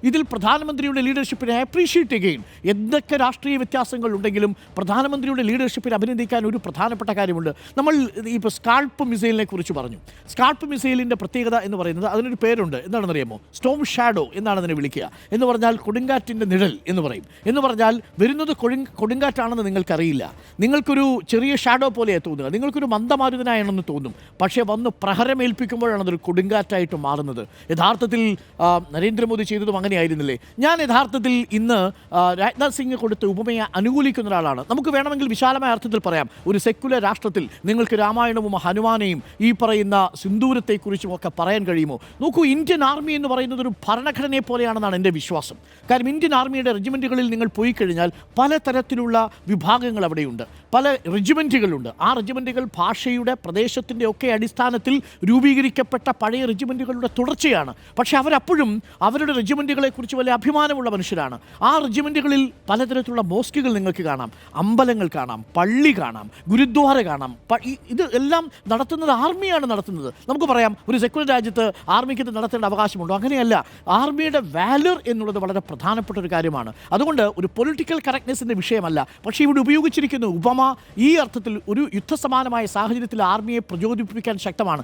ഇതിൽ പ്രധാനമന്ത്രിയുടെ ലീഡർഷിപ്പിനെ അപ്രീഷിയേറ്റ് ചെയ്യുകയും എന്തൊക്കെ രാഷ്ട്രീയ വ്യത്യാസങ്ങൾ ഉണ്ടെങ്കിലും പ്രധാനമന്ത്രിയുടെ ലീഡർഷിപ്പിനെ അഭിനന്ദിക്കാൻ ഒരു പ്രധാനപ്പെട്ട കാര്യമുണ്ട്. നമ്മൾ ഇപ്പോൾ സ്കാൾപ്പ് മിസൈലിനെ കുറിച്ച് പറഞ്ഞു. സ്കാൾപ്പ് മിസൈലിൻ്റെ പ്രത്യേകത എന്ന് പറയുന്നത് അതിനൊരു പേരുണ്ട്. എന്താണെന്നറിയാമോ? സ്റ്റോം ഷാഡോ എന്നാണ് അതിനെ വിളിക്കുക. എന്ന് പറഞ്ഞാൽ കൊടുങ്കാറ്റിൻ്റെ നിഴൽ എന്ന് പറയും. എന്ന് പറഞ്ഞാൽ വരുന്നത് കൊടുങ്കാറ്റാണെന്ന് നിങ്ങൾക്കറിയില്ല. നിങ്ങൾക്കൊരു ചെറിയ ഷാഡോ പോലെയാണ് തോന്നുക, നിങ്ങൾക്കൊരു മന്ദമാരുതനായാണെന്ന് തോന്നും. പക്ഷേ വന്ന് പ്രഹരമേൽപ്പിക്കുമ്പോഴാണ് അതൊരു കൊടുങ്കാറ്റായിട്ട് മാറുന്നത്. യഥാർത്ഥത്തിൽ നരേന്ദ്രമോദി ചെയ്തതും അങ്ങനെയായിരുന്നില്ലേ? ഞാൻ യഥാർത്ഥത്തിൽ ഇന്ന് രാജ്നാഥ് സിംഗ് കൊടുത്ത ഉപമയെ അനുകൂലിക്കുന്ന ഒരാളാണ്. നമുക്ക് വേണമെങ്കിൽ വിശാലമായ അർത്ഥത്തിൽ പറയാം, ഒരു സെക്കുലർ രാഷ്ട്രത്തിൽ നിങ്ങൾക്ക് രാമായണവും ഹനുമാനെയും ഈ പറയുന്ന സിന്ദൂരത്തെക്കുറിച്ചും ഒക്കെ പറയാൻ കഴിയുമോ? നോക്കൂ, ഇന്ത്യൻ ആർമി എന്ന് പറയുന്നത് ഒരു ഭരണഘടനയെ പോലെയാണെന്നാണ് എൻ്റെ വിശ്വാസം. കാരണം ഇന്ത്യൻ ആർമിയുടെ റെജിമെൻറ്റുകളിൽ നിങ്ങൾ പോയി കഴിഞ്ഞാൽ പലതരത്തിലുള്ള വിഭാഗങ്ങൾ അവിടെയുണ്ട്, പല റെജിമെൻറ്റുകളുണ്ട്. ആ റെജിമെൻറ്റുകൾ ഭാഷയുടെ പ്രദേശത്തിൻ്റെ ഒക്കെ അടിസ്ഥാനത്തിൽ രൂപീകരിക്കപ്പെട്ട പഴയ റെജിമെൻറ്റുകളുടെ തുടർച്ചയാണ്. പക്ഷേ അവരപ്പോഴും അവരുടെ റെജിമെൻറ്റുകളെക്കുറിച്ച് വലിയ അഭിമാനമുള്ള മനുഷ്യരാണ്. ആ റെജിമെൻറ്റുകളിൽ പലതരത്തിലുള്ള മോസ്കുകൾ നിങ്ങൾക്ക് കാണാം, അമ്പലങ്ങൾ കാണാം, പള്ളി കാണാം, ഗുരുദ്വാര കാണാം. ഇത് എല്ലാം നടത്തുന്നത് ആർമിയാണ് നടത്തുന്നത്. നമുക്ക് പറയാം, ഒരു സെക്യുലർ രാജ്യത്ത് ആർമിക്ക് ഇത് നടത്തേണ്ട അവകാശമുണ്ടോ? അങ്ങനെയല്ല. ആർമിയുടെ വാലർ എന്നുള്ളത് വളരെ പ്രധാനപ്പെട്ട ഒരു കാര്യമാണ്. അതുകൊണ്ട് ഒരു പൊളിറ്റിക്കൽ കറക്റ്റ്നെസ്സിൻ്റെ വിഷയമല്ല. പക്ഷേ ഇവിടെ ഉപയോഗിച്ചിരിക്കുന്ന ഉപമ ഈ അർത്ഥത്തിൽ ഒരു യുദ്ധസമാനമായ സാഹചര്യത്തിൽ ആർമിയെ പ്രചോദിപ്പിക്കാൻ ശക്തമാണ്.